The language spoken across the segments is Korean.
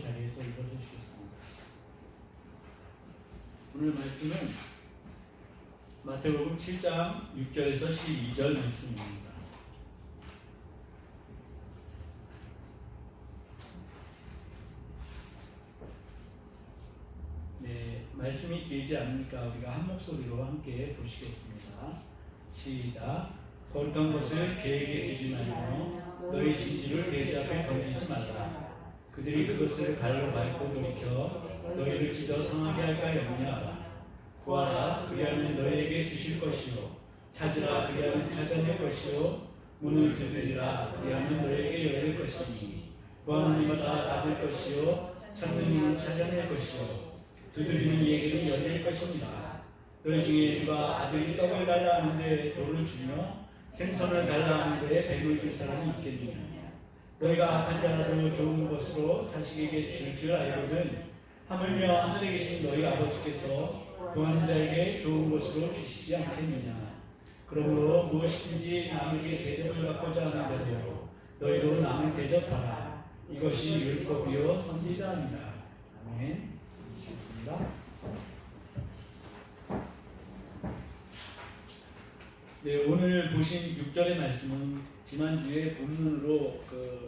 자리에서 일어서시겠습니다. 오늘 말씀은 마태복음 7장 6절에서 12절 말씀입니다. 네, 말씀이 길지 않으니까 우리가 한 목소리로 함께 보시겠습니다. 시작. 거룩한 것을 개에게 주지 말고 너희 진주를 돼지 앞에 던지지 말라. 그들이 그것을 발로 밟고 돌이켜 너희를 찢어 상하게 할까 염려하라. 구하라, 그리하면 너희에게 주실 것이요. 찾으라, 그리하면 찾아낼 것이요. 문을 두드리라, 그리하면 너희에게 열릴 것이니. 구하는 이마다 받을 것이요. 찾는 이는 찾아낼 것이요. 두드리는 이에게는 열릴 것입니다. 너희 중에 누가 아들이 떡을 달라 하는데 돌을 주며 생선을 달라 하는데 뱀을 줄 사람이 있겠느냐. 너희가 악한 자라도 좋은 것으로 자식에게 줄 줄 알거든 하물며 하늘에 계신 너희 아버지께서 구하는 자에게 좋은 것으로 주시지 않겠느냐. 그러므로 무엇이든지 남에게 대접을 받고자 하는 대로 너희도 남을 대접하라. 이것이 율법이요 선지자입니다. 아멘. 네, 오늘 보신 6절의 말씀은 지난주에 본문으로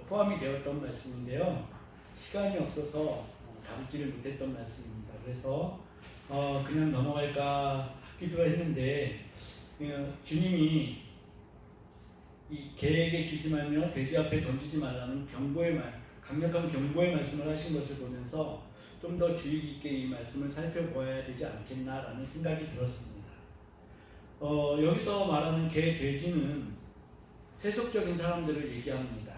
포함이 되었던 말씀인데요. 시간이 없어서 다루지를 못했던 말씀입니다. 그래서 그냥 넘어갈까 하기도 했는데 주님이 이 개에게 주지 말며 돼지 앞에 던지지 말라는 강력한 경고의 말씀을 하신 것을 보면서 좀 더 주의 깊게 이 말씀을 살펴보아야 되지 않겠나라는 생각이 들었습니다. 여기서 말하는 개, 돼지는 세속적인 사람들을 얘기합니다.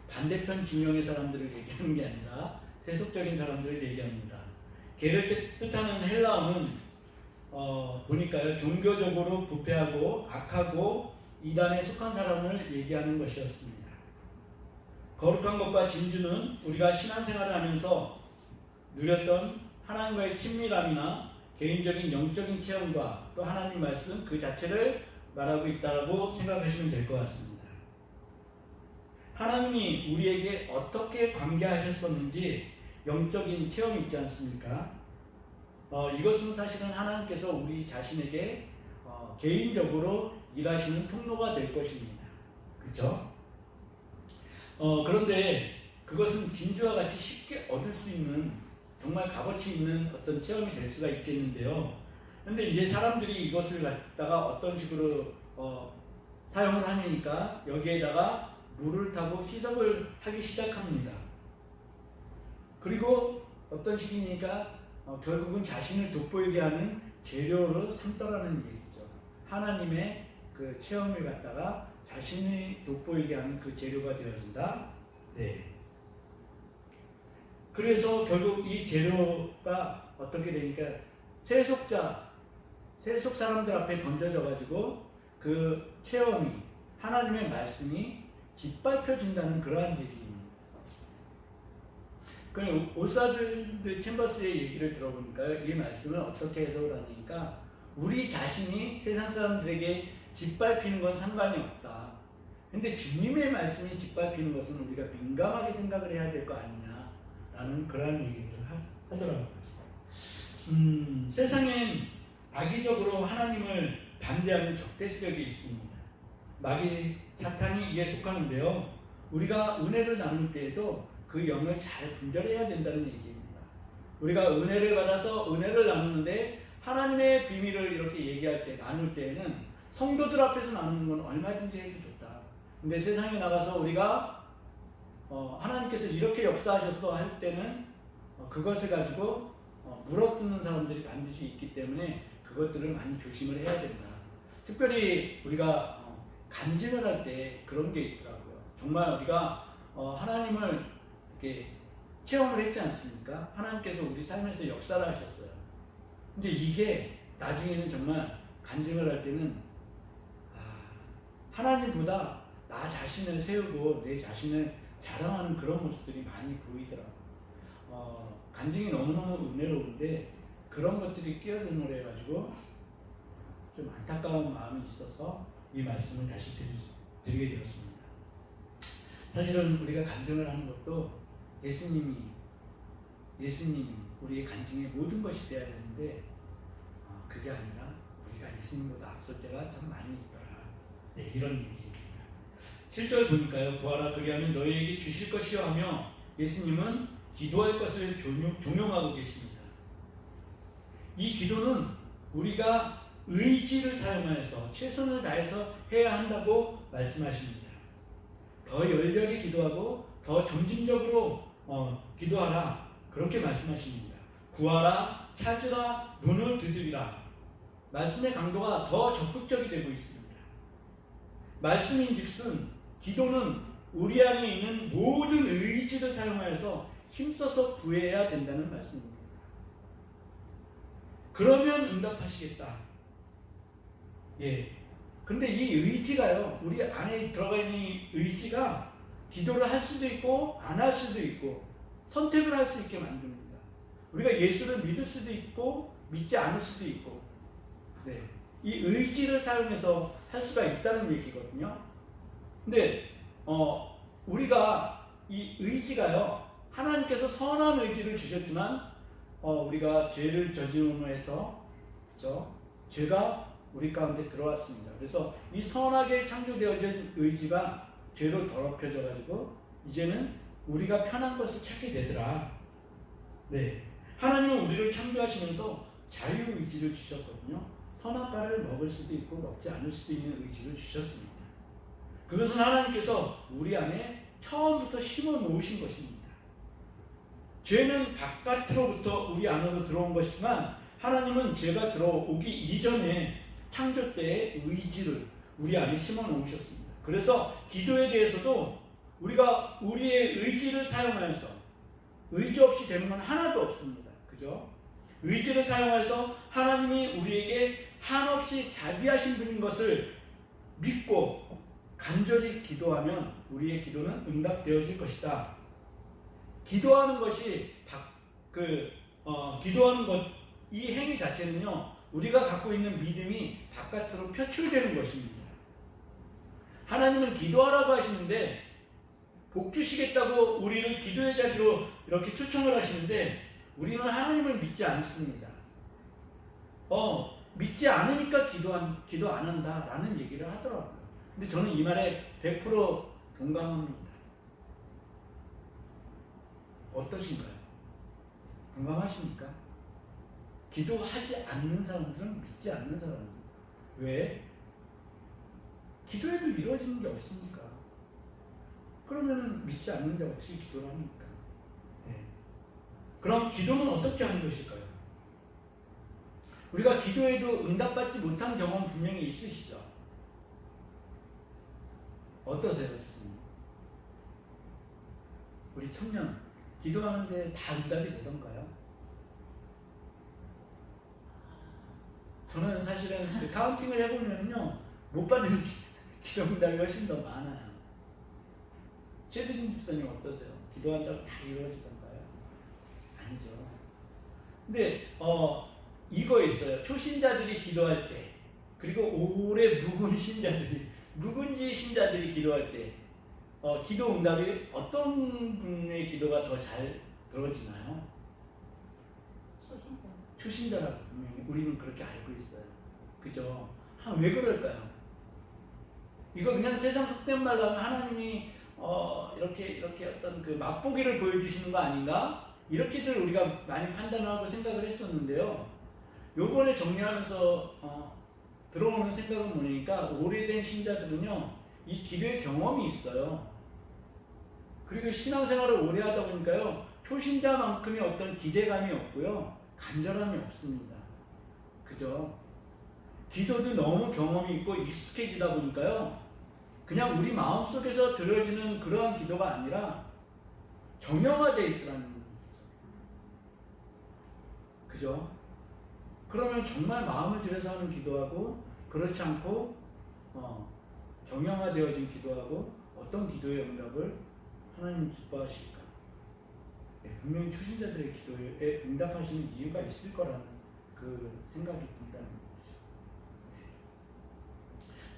반대편 진영의 사람들을 얘기하는 게 아니라 세속적인 사람들을 얘기합니다. 개를 뜻하는 헬라어는 보니까요, 종교적으로 부패하고 악하고 이단에 속한 사람을 얘기하는 것이었습니다. 거룩한 것과 진주는 우리가 신앙생활을 하면서 누렸던 하나님과의 친밀함이나 개인적인 영적인 체험과 또 하나님 말씀 그 자체를 말하고 있다고 생각하시면 될 것 같습니다. 하나님이 우리에게 어떻게 관계하셨었는지 영적인 체험이 있지 않습니까? 이것은 사실은 하나님께서 우리 자신에게 개인적으로 일하시는 통로가 될 것입니다. 그렇죠? 그런데 그것은 진주와 같이 쉽게 얻을 수 있는 정말 값어치 있는 어떤 체험이 될 수가 있겠는데요. 그런데 이제 사람들이 이것을 갖다가 어떤 식으로 사용을 하니까 여기에다가 물을 타고 희석을 하기 시작합니다. 그리고 어떤 식이니까 결국은 자신을 돋보이게 하는 재료로 삼더라는 얘기죠. 하나님의 그 체험을 갖다가 자신이 돋보이게 하는 그 재료가 되어진다. 네. 그래서 결국 이 재료가 어떻게 되니까 세속 사람들 앞에 던져져 가지고 그 체험이 하나님의 말씀이 짓밟혀진다는 그러한 얘기입니다. 그 오사드 챔버스의 얘기를 들어보니까 이 말씀을 어떻게 해석을 하니까 우리 자신이 세상 사람들에게 짓밟히는 건 상관이 없다. 근데 주님의 말씀이 짓밟히는 것은 우리가 민감하게 생각을 해야 될 거 아니냐라는 그러한 얘기를 하더라고요. 세상엔 악의적으로 하나님을 반대하는 적대세력이 있습니다. 마귀 사탄이 이에 속하는데요. 우리가 은혜를 나눌 때에도 그 영을 잘 분별해야 된다는 얘기입니다. 우리가 은혜를 받아서 은혜를 나누는데 하나님의 비밀을 이렇게 얘기할 때, 나눌 때에는 성도들 앞에서 나누는 건 얼마든지 해도 좋다. 근데 세상에 나가서 우리가 하나님께서 이렇게 역사하셨어 할 때는 그것을 가지고 물어뜯는 사람들이 반드시 있기 때문에 그것들을 많이 조심을 해야 된다. 특별히 우리가 간증을 할 때 그런 게 있더라고요. 정말 우리가 하나님을 이렇게 체험을 했지 않습니까? 하나님께서 우리 삶에서 역사를 하셨어요. 근데 이게 나중에는 정말 간증을 할 때는 하나님보다 나 자신을 세우고 내 자신을 자랑하는 그런 모습들이 많이 보이더라고요. 간증이 너무너무 은혜로운데 그런 것들이 끼어들므로 해가지고 좀 안타까운 마음이 있어서 이 말씀을 다시 드리게 되었습니다. 사실은 우리가 간증을 하는 것도 예수님이 예수님이 우리의 간증의 모든 것이 되어야 되는데 그게 아니라 우리가 예수님보다 앞설 때가 참 많이 있더라. 네, 이런 얘기입니다. 7절 보니까요. 구하라 그리하면 너희에게 주실 것이요 하며 예수님은 기도할 것을 종용하고 계십니다. 이 기도는 우리가 의지를 사용하여서 최선을 다해서 해야 한다고 말씀하십니다. 더 열렬히 기도하고 더 점진적으로 기도하라 그렇게 말씀하십니다. 구하라 찾으라 문을 두드리라. 말씀의 강도가 더 적극적이 되고 있습니다. 말씀인즉슨 기도는 우리 안에 있는 모든 의지를 사용하여서 힘써서 구해야 된다는 말씀입니다. 그러면 응답하시겠다. 예. 근데 이 의지가요, 우리 안에 들어가 있는 이 의지가 기도를 할 수도 있고 안 할 수도 있고 선택을 할 수 있게 만듭니다. 우리가 예수를 믿을 수도 있고 믿지 않을 수도 있고, 네. 이 의지를 사용해서 할 수가 있다는 얘기거든요. 근데 우리가 이 의지가요, 하나님께서 선한 의지를 주셨지만 우리가 죄를 저지름으로 해서 그렇죠? 죄가 우리 가운데 들어왔습니다. 그래서 이 선하게 창조되어진 의지가 죄로 더럽혀져 가지고 이제는 우리가 편한 것을 찾게 되더라. 네. 하나님은 우리를 창조하시면서 자유의지를 주셨거든요. 선악과를 먹을 수도 있고 먹지 않을 수도 있는 의지를 주셨습니다. 그것은 하나님께서 우리 안에 처음부터 심어 놓으신 것입니다. 죄는 바깥으로부터 우리 안으로 들어온 것이지만 하나님은 죄가 들어오기 이전에 창조 때의 의지를 우리 안에 심어 놓으셨습니다. 그래서 기도에 대해서도 우리가 우리의 의지를 사용하여서, 의지 없이 되는 건 하나도 없습니다. 그죠? 의지를 사용해서 하나님이 우리에게 한없이 자비하신 분인 것을 믿고 간절히 기도하면 우리의 기도는 응답되어질 것이다. 기도하는 것이 기도하는 것, 이 행위 자체는요, 우리가 갖고 있는 믿음이 바깥으로 표출되는 것입니다. 하나님은 기도하라고 하시는데 복 주시겠다고 우리를 기도의 자리로 이렇게 초청을 하시는데 우리는 하나님을 믿지 않습니다. 믿지 않으니까 기도 안 한다라는 얘기를 하더라고요. 근데 저는 이 말에 100% 동감합니다. 어떠신가요? 동감하십니까? 기도하지 않는 사람들은 믿지 않는 사람들. 왜? 기도해도 이루어지는 게 없으니까. 그러면 믿지 않는데 어떻게 기도를 합니까? 네. 그럼 기도는 어떻게 하는 것일까요? 우리가 기도해도 응답받지 못한 경험 분명히 있으시죠? 어떠세요, 교수님? 우리 청년, 기도하는데 다 응답이 되던가요? 저는 사실은 그 카운팅을 해보면요, 못 받은 기도 응답이 훨씬 더 많아요. 최두진 집사님 어떠세요? 기도한다고 다 이루어지던가요? 아니죠. 근데 이거 있어요. 초신자들이 기도할 때, 그리고 오래 묵은지 신자들이 기도할 때 기도 응답이 어떤 분의 기도가 더 잘 들어지나요? 초신자라고 분명히 우리는 그렇게 알고 있어요. 그죠? 왜 그럴까요? 이거 그냥 세상 속된 말로 하면 하나님이 이렇게 어떤 그 맛보기를 보여주시는 거 아닌가? 이렇게들 우리가 많이 판단하고 생각을 했었는데요. 요번에 정리하면서 들어오는 생각은 뭐냐니까 오래된 신자들은요, 이 기도의 경험이 있어요. 그리고 신앙생활을 오래 하다 보니까요, 초신자만큼의 어떤 기대감이 없고요, 간절함이 없습니다. 그죠? 기도도 너무 경험이 있고 익숙해지다 보니까요, 그냥 우리 마음속에서 들어지는 그러한 기도가 아니라 정형화되어 있더라는 거죠. 그죠? 그러면 정말 마음을 들여서 하는 기도하고 그렇지 않고 정형화되어진 기도하고 어떤 기도의 응답을 하나님이 기뻐하실까? 네, 분명히 초신자들의 기도에 응답하시는 이유가 있을 거라는 그 생각이 든다는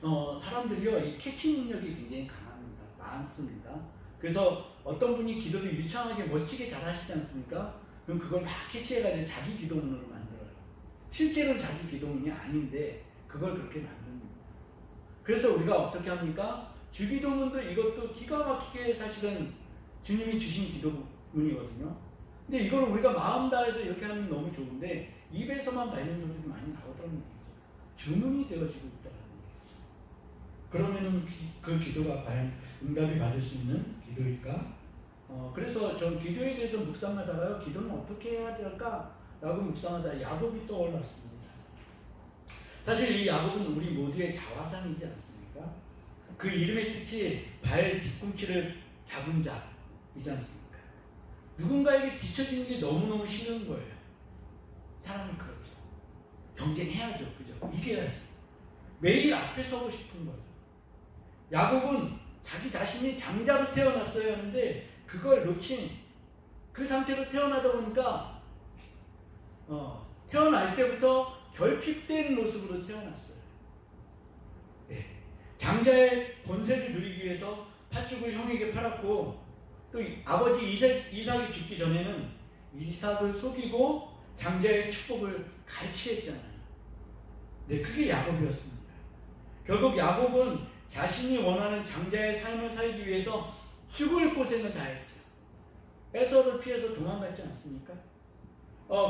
거죠. 사람들이요, 이 캐치 능력이 굉장히 많습니다. 그래서 어떤 분이 기도를 유창하게 멋지게 잘 하시지 않습니까? 그럼 그걸 막 캐치해가지고 자기 기도문으로 만들어요. 실제로는 자기 기도문이 아닌데 그걸 그렇게 만드는 거예요. 그래서 우리가 어떻게 합니까? 주기도문도 이것도 기가 막히게 사실은 주님이 주신 기도문이거든요. 근데 이걸 우리가 마음 다해서 이렇게 하면 너무 좋은데 입에서만 밟는 소리도 많이 나오더라는 거죠. 주문이 되어지고 있다는 거죠. 그러면은 그 기도가 과연 응답이 받을 수 있는 기도일까? 그래서 전 기도에 대해서 묵상하다가요, 기도는 어떻게 해야 될까라고 묵상하다가 야곱이 떠올랐습니다. 사실 이 야곱은 우리 모두의 자화상이지 않습니까? 그 이름의 뜻이 발 뒤꿈치를 잡은 자이지 않습니까? 누군가에게 뒤처지는 게 너무너무 싫은 거예요. 사람이 그렇죠. 경쟁해야죠. 그죠? 이겨야죠. 매일 앞에 서고 싶은 거죠. 야곱은 자기 자신이 장자로 태어났어야 하는데 그걸 놓친 그 상태로 태어나다 보니까 태어날 때부터 결핍된 모습으로 태어났어요. 네. 장자의 권세를 누리기 위해서 팥죽을 형에게 팔았고 또 아버지 이삭이 죽기 전에는 이삭을 속이고 장자의 축복을 갈취했잖아요. 네, 그게 야곱이었습니다. 결국 야곱은 자신이 원하는 장자의 삶을 살기 위해서 죽을 고생을 다했죠. 에서를 피해서 도망갔지 않습니까?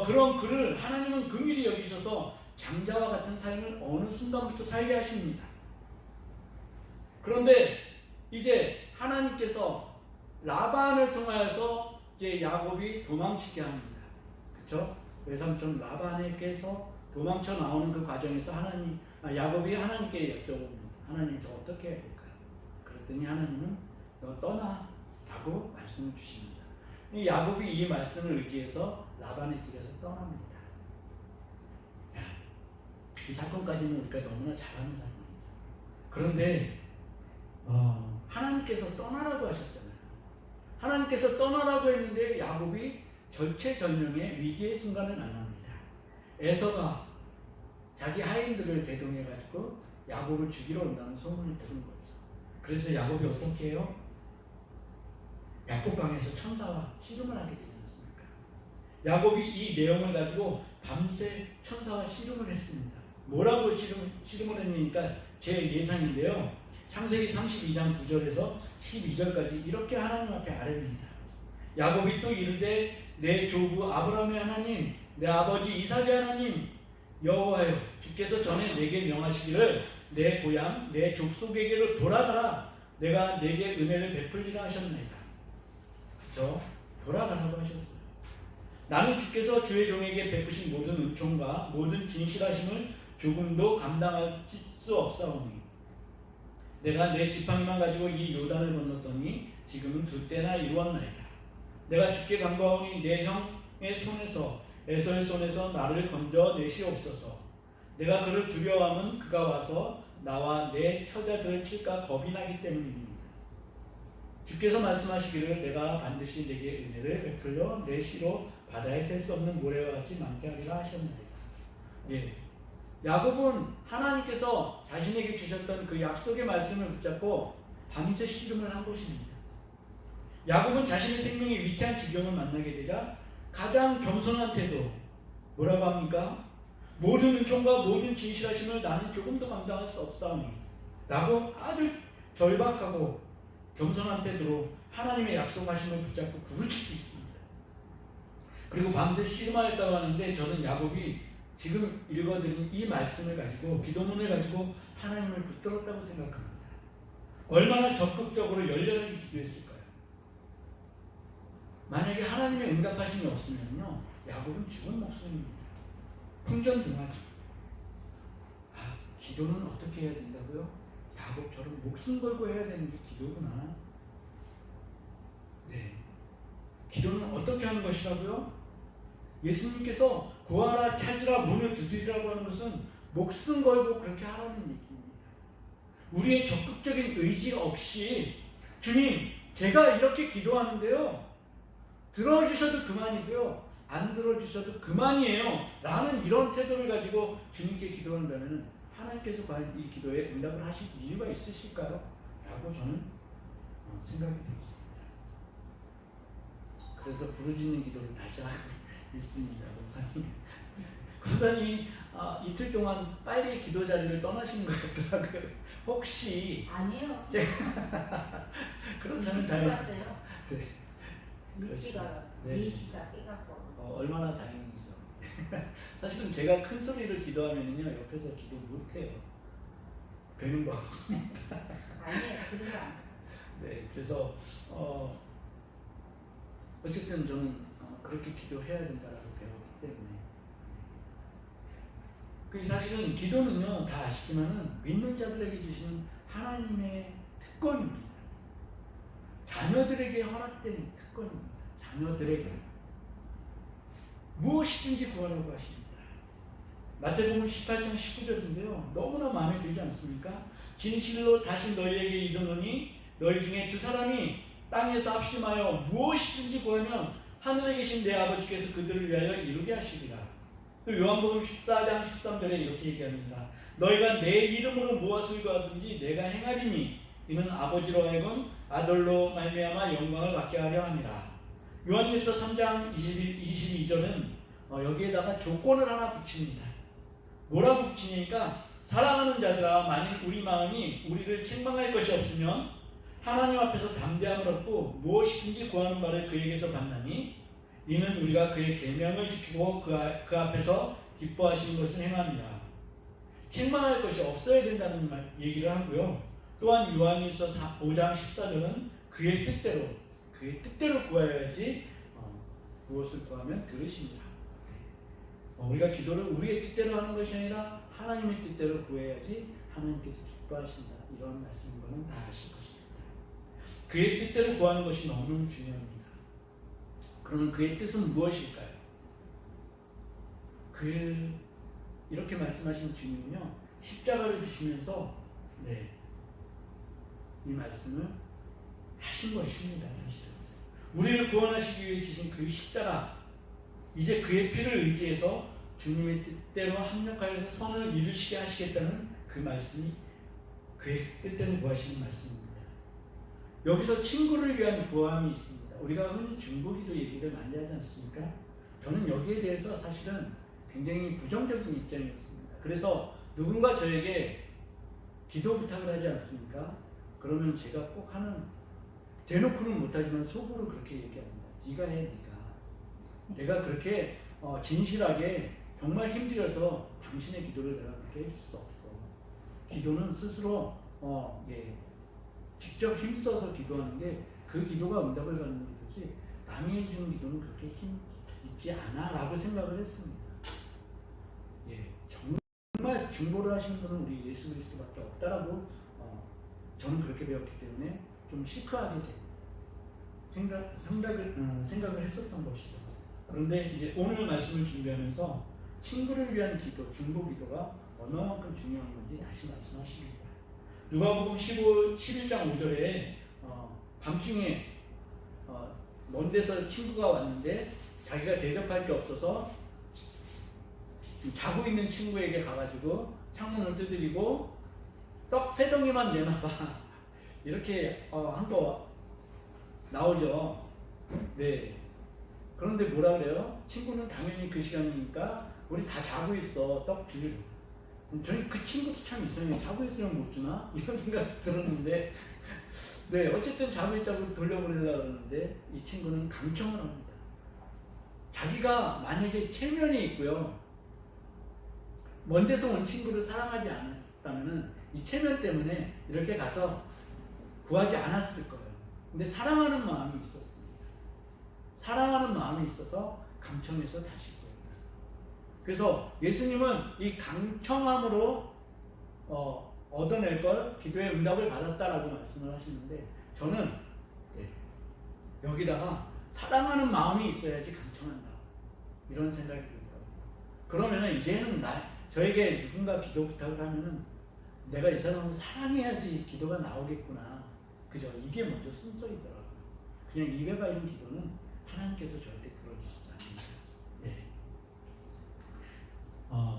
그런 그를 하나님은 긍휼히 여기셔서 장자와 같은 삶을 어느 순간부터 살게 하십니다. 그런데 이제 하나님께서 라반을 통하여서 이제 야곱이 도망치게 합니다. 그렇죠? 외삼촌 라반에게서 도망쳐 나오는 그 과정에서 야곱이 하나님께 여쭤봅니다. 하나님, 저 어떻게 해야 될까요? 그랬더니 하나님은 너 떠나 라고 말씀을 주십니다. 야곱이 이 말씀을 의지해서 라반의 집에서 떠납니다. 이 사건까지는 우리가 너무나 잘 아는 사건이죠. 그런데 하나님께서 떠나라고 하셨잖아요. 하나님께서 떠나라고 했는데 야곱이 절체절명의 위기의 순간을 만납니다. 에서가 자기 하인들을 대동해가지고 야곱을 죽이러 온다는 소문을 들은 거죠. 그래서 야곱이 어떻게 해요? 야곱강에서 천사와 씨름을 하게 되지 않습니까? 야곱이 이 내용을 가지고 밤새 천사와 씨름을 했습니다. 뭐라고 씨름을 했으니까 제 예상인데요. 창세기 32장 9절에서 12절까지 이렇게 하나님 앞에 아뢰입니다. 야곱이 또 이르되 내 조부 아브라함의 하나님, 내 아버지 이삭의 하나님 여호와여, 주께서 전에 내게 명하시기를 내 고향 내 족속에게로 돌아가라, 내가 내게 은혜를 베풀리라 하셨나이다. 그렇죠? 돌아가라고 하셨어요. 나는 주께서 주의 종에게 베푸신 모든 은총과 모든 진실하심을 조금도 감당할 수 없사오니 내가 내 지팡이만 가지고 이 요단을 건넜더니 지금은 2때나 이루었나이다. 내가 주께 간구하오니 내 형의 손에서 에서의 손에서 나를 건져 내시옵소서. 내가 그를 두려워하면 그가 와서 나와 내 처자들을 칠까 겁이 나기 때문입니다. 주께서 말씀하시기를 내가 반드시 내게 은혜를 베풀려 내 시로 바다에 셀 수 없는 모래와 같이 많게 하리라 하셨나이다. 예. 야곱은 하나님께서 자신에게 주셨던 그 약속의 말씀을 붙잡고 밤새 씨름을 한 것입니다. 야곱은 자신의 생명이 위태한 지경을 만나게 되자 가장 겸손한 태도, 뭐라고 합니까? 모든 은총과 모든 진실하심을 나는 조금도 감당할 수 없사오니 라고 아주 절박하고 겸손한 태도로 하나님의 약속하심을 붙잡고 부르짖고 있습니다. 그리고 밤새 씨름하였다고 하는데 저는 야곱이 지금 읽어드린 이 말씀을 가지고 기도문을 가지고 하나님을 붙들었다고 생각합니다. 얼마나 적극적으로 열렬하게 기도했을까요? 만약에 하나님의 응답하심이 없으면요, 야곱은 죽은 목숨입니다. 풍전등하죠. 기도는 어떻게 해야 된다고요? 야곱처럼 목숨 걸고 해야 되는 게 기도구나. 네. 기도는 어떻게 하는 것이라고요? 예수님께서 구하라, 찾으라, 문을 두드리라고 하는 것은 목숨 걸고 그렇게 하라는 얘기입니다. 우리의 적극적인 의지 없이 주님, 제가 이렇게 기도하는데요, 들어주셔도 그만이고요, 안 들어주셔도 그만이에요 라는 이런 태도를 가지고 주님께 기도한다면 하나님께서 과연 이 기도에 응답을 하실 이유가 있으실까요? 라고 저는 생각이 되었습니다. 그래서 부르짖는 기도를 다시 있습니다, 권사님. 권사님이 이틀 동안 빨리 기도 자리를 떠나시는 것 같더라고요. 혹시 아니에요. 그렇다면 일찍 다행이에요. 갔어요. 네. 일찍 와서 네. 4시가 깨갖고. 얼마나 다행이죠. 사실은 제가 큰 소리를 기도하면요 옆에서 기도 못해요. 배는 거. 아니에요. 그런 거 아니에요. 네, 그래서 어쨌든 저는 그렇게 기도해야 된다라고 배웠기 때문에. 그 사실은 기도는요 다 아시지만은 믿는 자들에게 주시는 하나님의 특권입니다. 자녀들에게 허락된 특권입니다. 자녀들에게 무엇이든지 구하라고 하십니다. 마태복음 18장 19절인데요. 너무나 마음에 들지 않습니까? 진실로 다시 너희에게 이르노니 너희 중에 두 사람이 땅에서 합심하여 무엇이든지 구하면 하늘에 계신 내 아버지께서 그들을 위하여 이루게 하시리라. 또 요한복음 14장 13절에 이렇게 얘기합니다. 너희가 내 이름으로 무엇을 구하든지 내가 행하리니 이는 아버지로 하여금 아들로 말미암아 영광을 받게 하려 함이라. 요한일서 3장 22절은 여기에다가 조건을 하나 붙입니다. 뭐라고 붙이니까 사랑하는 자들아 만일 우리 마음이 우리를 책망할 것이 없으면 하나님 앞에서 담대함을 얻고 무엇이든지 구하는 바를 그에게서 받나니 이는 우리가 그의 계명을 지키고 그 앞에서 기뻐하시는 것을 행합니다. 책망할 것이 없어야 된다는 얘기를 하고요. 또한 요한일서 5장 14절은 그의 뜻대로 구하여야지 무엇을 구하면 들으십니다. 우리가 기도를 우리의 뜻대로 하는 것이 아니라 하나님의 뜻대로 구해야지 하나님께서 기뻐하신다. 이런 말씀인 거는 다 아실 것입니다. 그의 뜻대로 구하는 것이 너무너무 중요합니다. 그러면 그의 뜻은 무엇일까요? 이렇게 말씀하신 주님은요 십자가를 지시면서 이 말씀을 하신 것입니다. 사실은 우리를 구원하시기 위해 지신 그 십자가, 이제 그의 피를 의지해서 주님의 뜻대로 합력하여서 선을 이루시게 하시겠다는 그 말씀이 그의 뜻대로 구하시는 말씀입니다. 여기서 친구를 위한 구함이 있습니다. 우리가 흔히 중보기도 얘기를 많이 하지 않습니까? 저는 여기에 대해서 사실은 굉장히 부정적인 입장이었습니다. 그래서 누군가 저에게 기도 부탁을 하지 않습니까? 그러면 제가 꼭 대놓고는 못하지만 속으로 그렇게 얘기합니다. 네가 해, 네가. 내가 그렇게 진실하게 정말 힘들어서 당신의 기도를 내가 그렇게 해줄 수 없어. 기도는 스스로 직접 힘써서 기도하는 게 그 기도가 응답을 받는 기도지 남이 해주는 기도는 그렇게 힘 있지 않아 라고 생각을 했습니다. 정말 중보를 하시는 분은 우리 예수 그리스도밖에 없다라고 저는 그렇게 배웠기 때문에 좀 시크하게 생각을 했었던 것이죠. 그런데 이제 오늘 말씀을 준비하면서 친구를 위한 기도, 중보 기도가 얼마만큼 중요한 건지 다시 말씀하십니다. 누가복음 11장 5절에 밤중에 먼 데서 친구가 왔는데 자기가 대접할 게 없어서 자고 있는 친구에게 가가지고 창문을 두드리고 떡 3덩이만 내놔봐 이렇게 한 거 나오죠. 네. 그런데 뭐라 그래요? 친구는 당연히 그 시간이니까 우리 다 자고 있어, 떡 주기로. 저는 그 친구도 참 이상해요. 자고 있으면 못 주나? 이런 생각 들었는데 어쨌든 자고 있다고 돌려보내려고 그러는데 이 친구는 강청을 합니다. 자기가 만약에 체면이 있고요, 먼 데서 온 친구를 사랑하지 않았다면 이 체면 때문에 이렇게 가서 구하지 않았을 거예요. 근데 사랑하는 마음이 있었습니다. 사랑하는 마음이 있어서 강청해서 다시 구해요. 그래서 예수님은 이 강청함으로 얻어낼 걸 기도의 응답을 받았다라고 말씀을 하시는데 저는 여기다가 사랑하는 마음이 있어야지 강청한다 이런 생각이 들더라고요. 그러면 이제는 저에게 누군가 기도 부탁을 하면은 내가 이 사람을 사랑해야지 기도가 나오겠구나. 그죠? 이게 먼저 순서이더라고요. 그냥 입에 발린 기도는 하나님께서 절대 들어주시지 않습니다.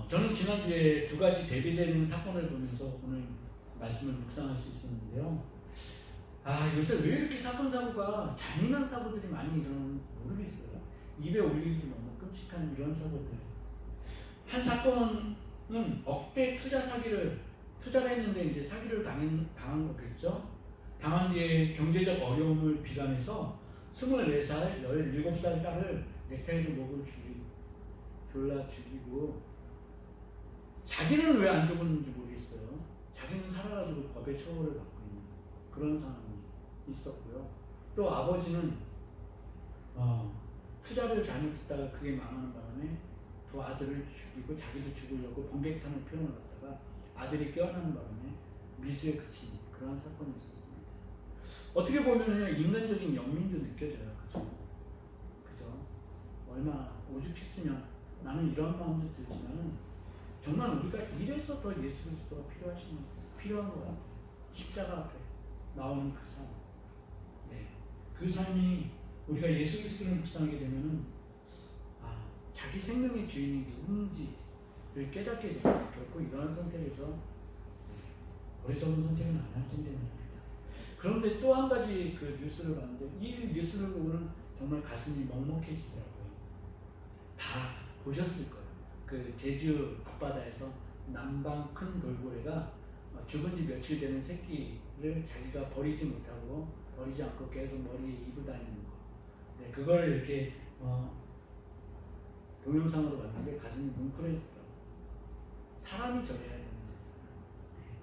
저는 지난주에 2가지 대비되는 사건을 보면서 오늘 말씀을 묵상할 수 있었는데요. 요새 왜 이렇게 사건사고가 잔인한 사고들이 많이 일어나는지 모르겠어요. 입에 올리기도 너무 끔찍한 이런 사고들. 한 사건은 억대 투자 사기를 투자를 했는데 이제 사기를 당한 거겠죠. 당한 뒤에 경제적 어려움을 비관해서 24살, 17살 딸을 넥타이로 목을 졸라 죽이고 자기는 왜 안 죽었는지 모르겠어요. 자기는 살아가지고 법의 처벌을 받고 있는 그런 상황이 있었고요. 또 아버지는 투자를 잘못했다가 그게 망하는 바람에 두 아들을 죽이고 자기도 죽으려고 번개탄을 피워넣었다가 아들이 깨어나는 바람에 미수에 그친 그런 사건이 있었습니다. 어떻게 보면 인간적인 영민도 느껴져요. 그죠? 얼마나 오죽했으면 나는 이런 마음도 들지만 정말 우리가 이래서 더 예수 그리스도가 필요한 것 같아요. 십자가 앞에 나오는 그 삶. 네. 그 삶이 우리가 예수 그리스도를 묵상하게 되면은 자기 생명의 주인이 누군지를 깨닫게 됩니다. 결코 이러한 선택에서 어리석은 선택은 안 할 텐데 말입니다. 그런데 또 한 가지 그 뉴스를 봤는데 이 뉴스를 보고는 정말 가슴이 먹먹해지더라고요. 다 보셨을 거예요. 그 제주 앞바다에서 남방 큰 돌고래가 죽은 지 며칠 되는 새끼를 자기가 버리지 않고 계속 머리에 이고 다니는 거. 네, 그거를 이렇게 동영상으로 봤는데 가슴이 뭉클해지더라고요. 사람이 저래야 되는 세상. 네.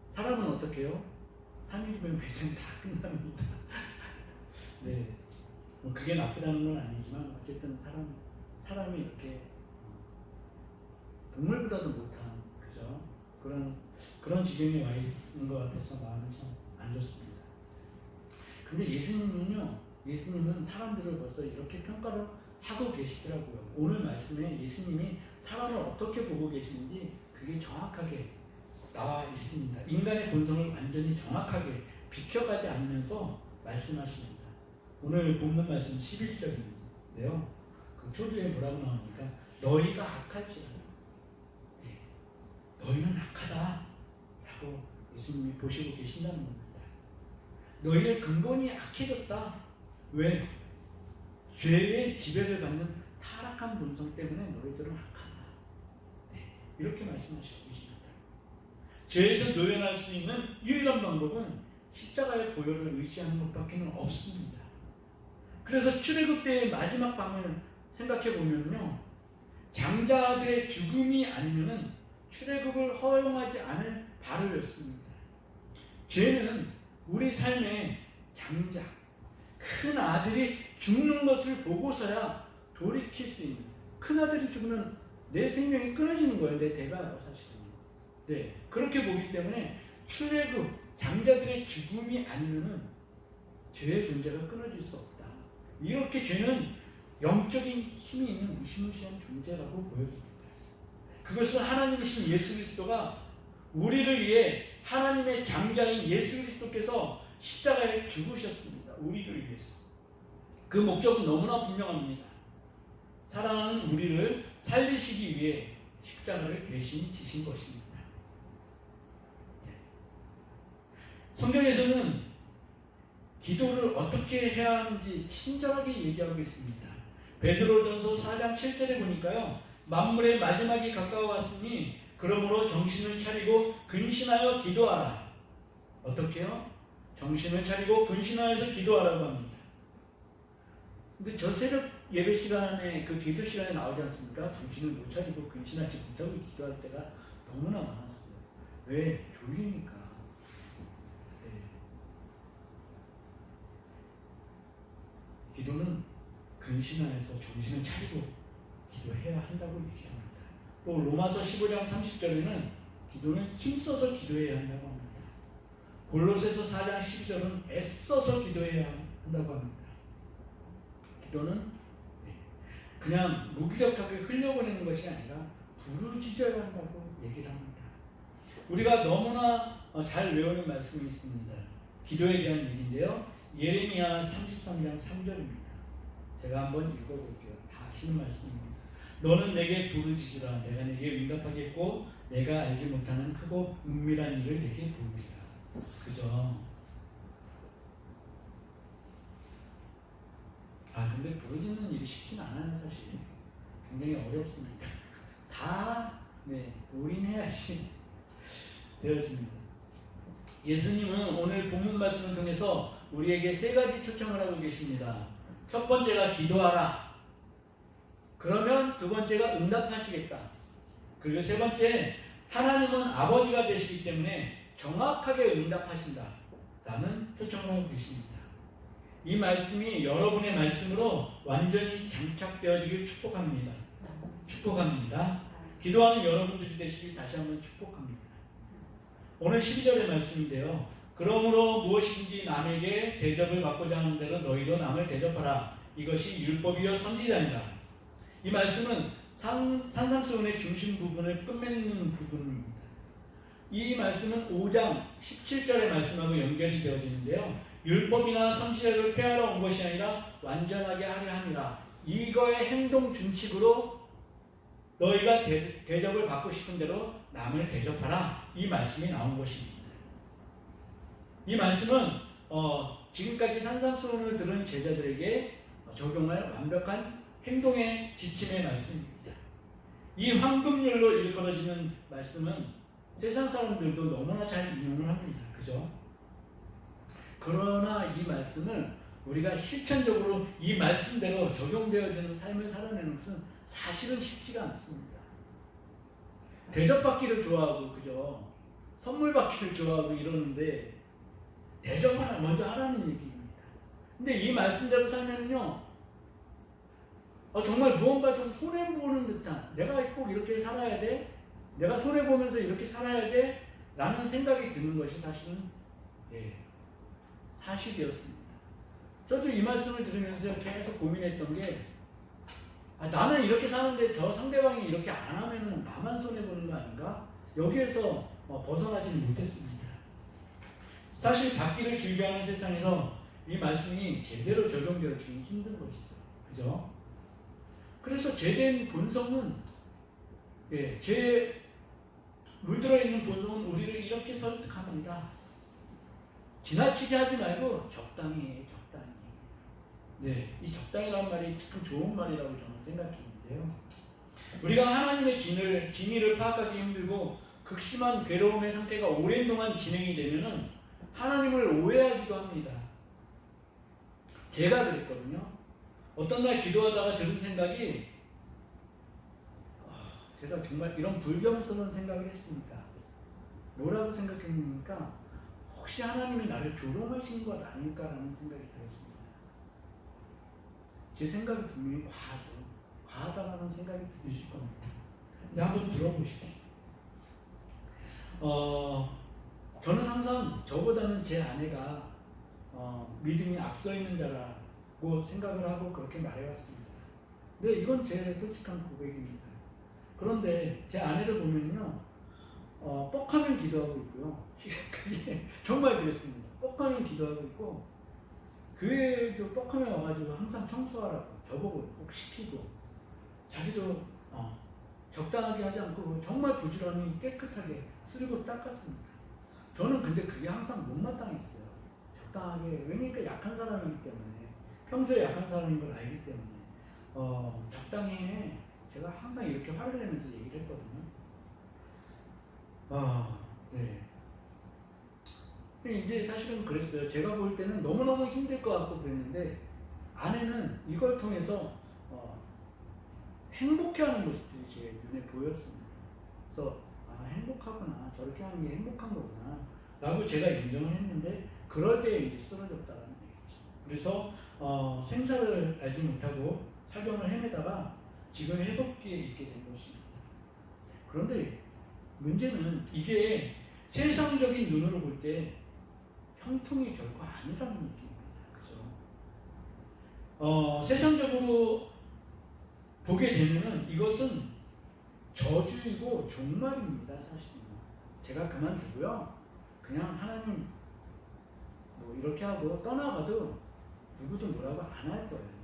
사람은 어떻게 해요? 3일이면 배송 다 끝납니다. 네. 그게 나쁘다는 건 아니지만 어쨌든 사람이 이렇게 동물보다도 못한 그죠? 그런 지경에 와 있는 것 같아서 마음이 참 안 좋습니다. 근데 예수님은 사람들을 벌써 이렇게 평가를 하고 계시더라고요. 오늘 말씀에 예수님이 사람을 어떻게 보고 계시는지 그게 정확하게 나와 있습니다. 인간의 본성을 완전히 정확하게 비켜가지 않으면서 말씀하십니다. 오늘 본문 말씀 11절인데요. 그 초두에 뭐라고 나옵니까? 너희가 악할지라도 너희는 악하다 라고 예수님이 보시고 계신다는 겁니다. 너희의 근본이 악해졌다. 왜? 죄의 지배를 받는 타락한 본성 때문에 너희들은 악하다. 네, 이렇게 말씀하시고 계십니다. 죄에서 노연할 수 있는 유일한 방법은 십자가의 보혈을 의지하는 것밖에 없습니다. 그래서 출애굽 때의 마지막 밤을 생각해 보면요, 장자들의 죽음이 아니면은 출애굽을 허용하지 않을 바로였습니다. 죄는 우리 삶의 장자, 큰 아들이 죽는 것을 보고서야 돌이킬 수 있는, 큰 아들이 죽으면 내 생명이 끊어지는 거예요. 내 대가요, 사실은. 네, 그렇게 보기 때문에 출애굽, 장자들의 죽음이 아니면은 죄의 존재가 끊어질 수 없다. 이렇게 죄는 영적인 힘이 있는 무시무시한 존재라고 보여집니다. 그것을 하나님이신 예수 그리스도가 우리를 위해 하나님의 장자인 예수 그리스도께서 십자가에 죽으셨습니다. 우리를 위해서. 그 목적은 너무나 분명합니다. 사랑하는 우리를 살리시기 위해 십자가를 대신 지신 것입니다. 성경에서는 기도를 어떻게 해야 하는지 친절하게 얘기하고 있습니다. 베드로전서 4장 7절에 보니까요, 만물의 마지막이 가까워왔으니 그러므로 정신을 차리고 근신하여 기도하라. 어떻게요? 정신을 차리고 근신하여서 기도하라고 합니다. 근데 저 새벽 예배 시간에 그 기도 시간에 나오지 않습니까? 정신을 못 차리고 근신하지 못하고 기도할 때가 너무나 많았어요. 왜? 졸리니까. 네. 기도는 근신하여서 정신을 차리고 기도해야 한다고 얘기합니다. 또 로마서 15장 30절에는 기도는 힘써서 기도해야 한다고 합니다. 골로새서 4장 12절은 애써서 기도해야 한다고 합니다. 기도는 그냥 무기력하게 흘려보내는 것이 아니라 부르짖어야 한다고 얘기를 합니다. 우리가 너무나 잘 외우는 말씀이 있습니다. 기도에 대한 얘기인데요. 예레미야 33장 3절입니다. 제가 한번 읽어볼게요. 다 아시는 말씀입니다. 너는 내게 부르짖으라. 내가 내게 응답하겠고 내가 알지 못하는 크고 은밀한 일을 내게 보이리라. 그죠? 근데 부르짖는 일이 쉽진 않아요, 사실. 어렵습니다. 다 올인해야지 되어집니다. 예수님은 오늘 본문 말씀을 통해서 우리에게 세 가지 초청을 하고 계십니다. 첫 번째가 기도하라. 그러면 두 번째가 응답하시겠다. 그리고 세 번째, 하나님은 아버지가 되시기 때문에 정확하게 응답하신다 라는 초청을 하고 계십니다. 이 말씀이 여러분의 말씀으로 완전히 장착되어지길 축복합니다. 축복합니다. 기도하는 여러분들이 되시길 다시 한번 축복합니다. 오늘 12절의 말씀인데요. 그러므로 무엇인지 남에게 대접을 받고자 하는 대로 너희도 남을 대접하라. 이것이 율법이요 선지자니라. 이 말씀은 산상수훈의 중심 부분을 끝맺는 부분입니다. 이 말씀은 5장 17절의 말씀하고 연결이 되어지는데요. 율법이나 선지자를 폐하러 온 것이 아니라 완전하게 하려 함이라. 이거의 행동 준칙으로 너희가 대접을 받고 싶은 대로 남을 대접하라. 이 말씀이 나온 것입니다. 이 말씀은 지금까지 산상수훈을 들은 제자들에게 적용할 완벽한 행동의 지침의 말씀입니다. 이 황금률로 일컬어지는 말씀은 세상 사람들도 너무나 잘 이용을 합니다. 그죠? 그러나 이 말씀을 우리가 실천적으로 이 말씀대로 적용되어지는 삶을 살아내는 것은 사실은 쉽지가 않습니다. 대접받기를 좋아하고, 그죠? 선물 받기를 좋아하고 이러는데 대접을 먼저 하라는 얘기입니다. 근데 이 말씀대로 살면은요, 정말 무언가 좀 손해보는 듯한, 내가 꼭 이렇게 살아야 돼? 내가 손해보면서 이렇게 살아야 돼? 라는 생각이 드는 것이 사실은 사실이었습니다. 저도 이 말씀을 들으면서 계속 고민했던 게, 나는 이렇게 사는데 저 상대방이 이렇게 안 하면 나만 손해보는 거 아닌가? 여기에서 벗어나지는 못했습니다. 사실 받기를 즐겨하는 세상에서 이 말씀이 제대로 적용되어지기 힘든 것이죠. 그죠? 그래서 죄된 본성은, 죄에 물들어 있는 본성은 우리를 이렇게 설득합니다. 지나치게 하지 말고 적당히. 이 적당이라는 말이 참 좋은 말이라고 저는 생각했는데요. 우리가 하나님의 진의를 파악하기 힘들고 극심한 괴로움의 상태가 오랜 동안 진행이 되면은 하나님을 오해하기도 합니다. 제가 그랬거든요. 어떤 날 기도하다가 들은 생각이, 제가 정말 이런 불경스러운 생각을 했습니다. 뭐라고 생각했습니까? 혹시 하나님이 나를 조롱하신 것 아닐까라는 생각이 들었습니다. 제 생각이 분명히 과하다는 생각이 드실 겁니다. 근데 한번 들어보십시오. 저는 항상 저보다는 제 아내가 믿음이 앞서 있는 자라고 생각을 하고 그렇게 말해왔습니다. 근데 이건 제 솔직한 고백입니다. 그런데 제 아내를 보면요, 뻑하면 기도하고 있고요. 정말 그랬습니다. 뻑하면 기도하고 있고, 교회도 뻑하면 와가지고 항상 청소하라고 저보고 꼭 시키고, 자기도 적당하게 하지 않고 정말 부지런히 깨끗하게 쓸고 닦았습니다. 저는 근데 그게 항상 못마땅했어요. 적당하게. 왜냐니까 약한 사람이기 때문에, 평소에 약한 사람인 걸 알기 때문에 적당히 해. 제가 항상 이렇게 화를 내면서 얘기를 했거든요. 이제 사실은 그랬어요. 제가 볼 때는 너무너무 힘들 것 같고 그랬는데, 아내는 이걸 통해서 행복해하는 모습들이 제 눈에 보였습니다. 그래서 행복하구나, 저렇게 하는 게 행복한 거구나 라고 제가 인정을 했는데, 그럴 때 이제 쓰러졌다는 얘기죠. 그래서 생사를 알지 못하고 사경을 헤매다가 지금 회복기에 있게 된 것입니다. 그런데 문제는 이게 세상적인 눈으로 볼 때 형통이 결코 아니라는 얘기입니다. 그죠? 세상적으로 보게 되면은 이것은 저주이고 종말입니다. 사실은. 제가 그만두고요, 그냥 하나님 이렇게 하고 떠나가도 누구도 뭐라고 안 할 거예요.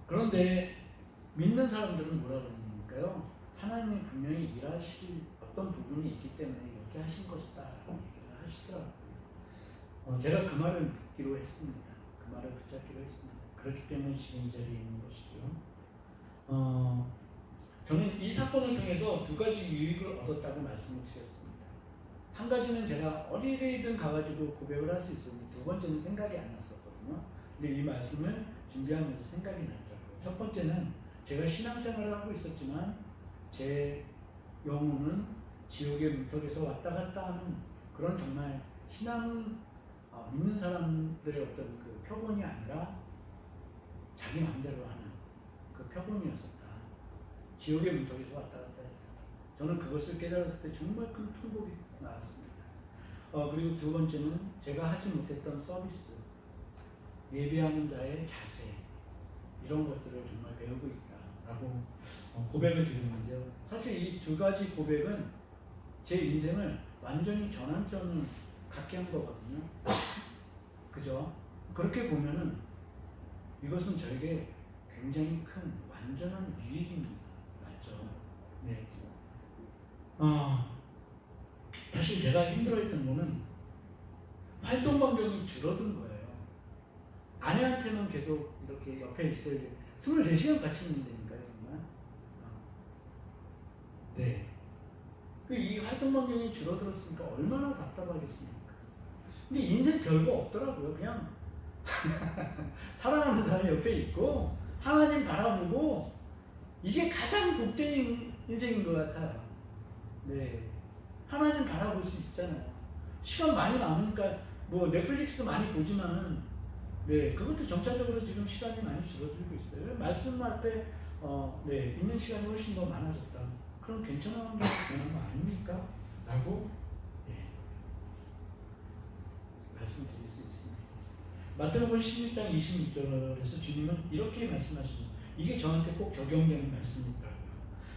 그런데 믿는 사람들은 뭐라 그러니까요, 하나님이 분명히 일하실 어떤 부분이 있기 때문에 이렇게 하신 것이다 라고 얘기를 하시더라고요. 제가 그 말을 믿기로 했습니다. 그 그 말을 붙잡기로 했습니다. 그렇기 때문에 지금 이 자리에 있는 것이고요. 저는 이 사건을 통해서 두 가지 유익을 얻었다고 말씀을 드렸습니다. 한 가지는 제가 어디든 가가지고 고백을 할 수 있었는데 두 번째는 생각이 안 났었거든요. 근데 이 말씀을 준비하면서 생각이 나더라고요. 첫 번째는 제가 신앙생활을 하고 있었지만 제 영혼은 지옥의 문턱에서 왔다 갔다 하는 그런 정말 신앙 믿는 사람들의 어떤 그 표본이 아니라 자기 마음대로 하는 그 표본이었었다. 지옥의 문턱에서 왔다 갔다 했다. 저는 그것을 깨달았을 때 정말 큰 통곡이 나왔습니다. 그리고 두 번째는 제가 하지 못했던 서비스, 예배하는 자의 자세, 이런 것들을 정말 배우고 있다라고 고백을 드리는데요. 사실 이 두 가지 고백은 제 인생을 완전히 전환점을 갖게 한 거거든요. 그죠? 그렇게 보면은 이것은 저에게 굉장히 큰 완전한 유익입니다. 맞죠? 네. 사실 제가 힘들어했던 거는 활동 반경이 줄어든 거예요. 아내한테는 계속 이렇게 옆에 있어야 돼. 24시간 같이 있는 데니까요, 정말. 네. 이 활동 반경이 줄어들었으니까 얼마나 답답하겠습니까? 근데 인생 별거 없더라고요. 그냥 사랑하는 사람 옆에 있고 하나님 바라보고 이게 가장 복된 인생인 것 같아요. 네. 하나님 바라볼 수 있잖아요. 시간 많이 남으니까 뭐 넷플릭스 많이 보지만은 네, 그것도 점차적으로 지금 시간이 많이 줄어들고 있어요. 말씀할 때 네, 있는 시간이 훨씬 더 많아졌다. 그럼 괜찮은 게 되는 거 아닙니까? 라고 네, 말씀드릴 수 있습니다. 마태복음 16장 26절에서 주님은 이렇게 말씀하십니다. 이게 저한테 꼭 적용되는 말씀이더라고요.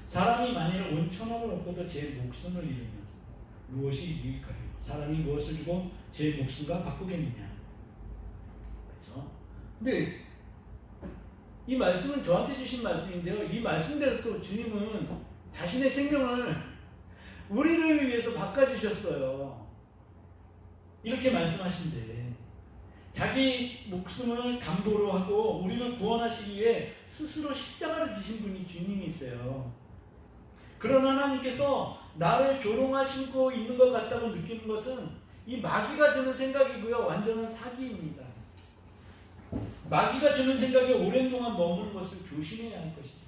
사람이 만일 온 천하를 얻고도 제 목숨을 잃으면 무엇이 유익하리요? 사람이 무엇을 주고 제 목숨과 바꾸겠느냐? 그렇죠? 근데 이 말씀은 저한테 주신 말씀인데요. 이 말씀대로 또 주님은 자신의 생명을 우리를 위해서 바꿔주셨어요. 이렇게 말씀하신대. 자기 목숨을 담보로 하고 우리를 구원하시기 위해 스스로 십자가를 지신 분이 주님이세요. 그런 하나님께서 나를 조롱하시고 있는 것 같다고 느끼는 것은 이 마귀가 주는 생각이고요. 완전한 사기입니다. 마귀가 주는 생각에 오랜 동안 머무는 것을 조심해야 할 것입니다.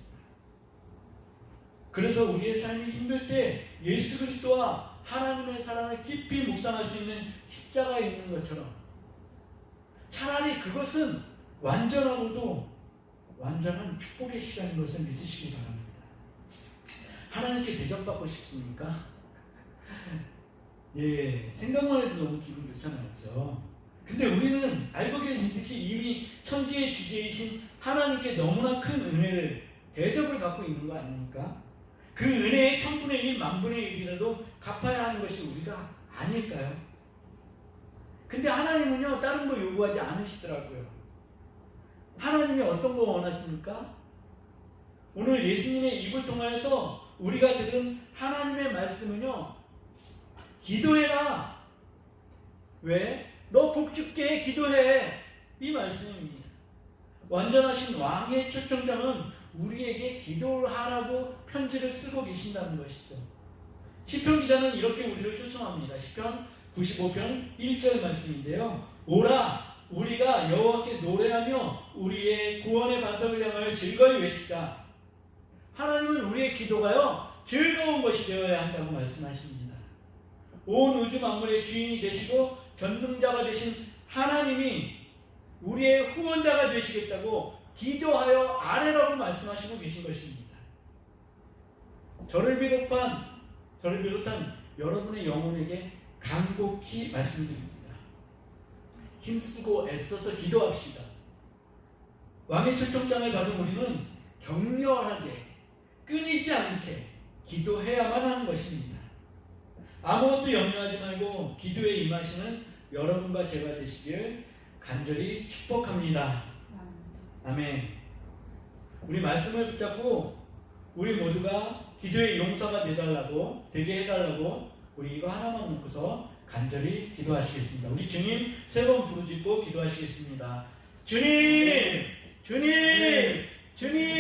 그래서 우리의 삶이 힘들 때 예수 그리스도와 하나님의 사랑을 깊이 묵상할 수 있는 십자가에 있는 것처럼 차라리 그것은 완전하고도 완전한 축복의 시간인 것을 믿으시기 바랍니다. 하나님께 대접받고 싶습니까? 예, 생각만 해도 너무 기분 좋잖아요. 그죠? 근데 우리는 알고 계시듯이 이미 천지의 주제이신 하나님께 너무나 큰 은혜를, 대접을 받고 있는 거 아닙니까? 그 은혜의 1000분의 1, 10,000분의 1이라도 갚아야 하는 것이 우리가 아닐까요? 근데 하나님은요, 다른 거 요구하지 않으시더라고요. 하나님이 어떤 거 원하십니까? 오늘 예수님의 입을 통하여서 우리가 들은 하나님의 말씀은요, 기도해라. 왜? 너 복죽게 기도해. 이 말씀입니다. 완전하신 왕의 초청장은 우리에게 기도를 하라고 편지를 쓰고 계신다는 것이죠. 시편 기자는 이렇게 우리를 초청합니다. 시편 95편 1절 말씀인데요. 오라 우리가 여호와께 노래하며 우리의 구원의 반석을 향하여 즐거이 외치자. 하나님은 우리의 기도가요 즐거운 것이 되어야 한다고 말씀하십니다. 온 우주 만물의 주인이 되시고 전능자가 되신 하나님이 우리의 후원자가 되시겠다고 기도하여 아뢰라고 말씀하시고 계신 것입니다. 저를 비롯한 여러분의 영혼에게 간곡히 말씀드립니다. 힘쓰고 애써서 기도합시다. 왕의 초청장을 받은 우리는 격렬하게 끊이지 않게 기도해야만 하는 것입니다. 아무것도 염려하지 말고 기도에 임하시는 여러분과 제가 되시길 간절히 축복합니다. 아멘. 우리 말씀을 붙잡고 우리 모두가 기도의 용사가 되게 해달라고 우리 이거 하나만 놓고서 간절히 기도하시겠습니다. 우리 주님 3번 부르짖고 기도하시겠습니다. 주님, 주님, 주님.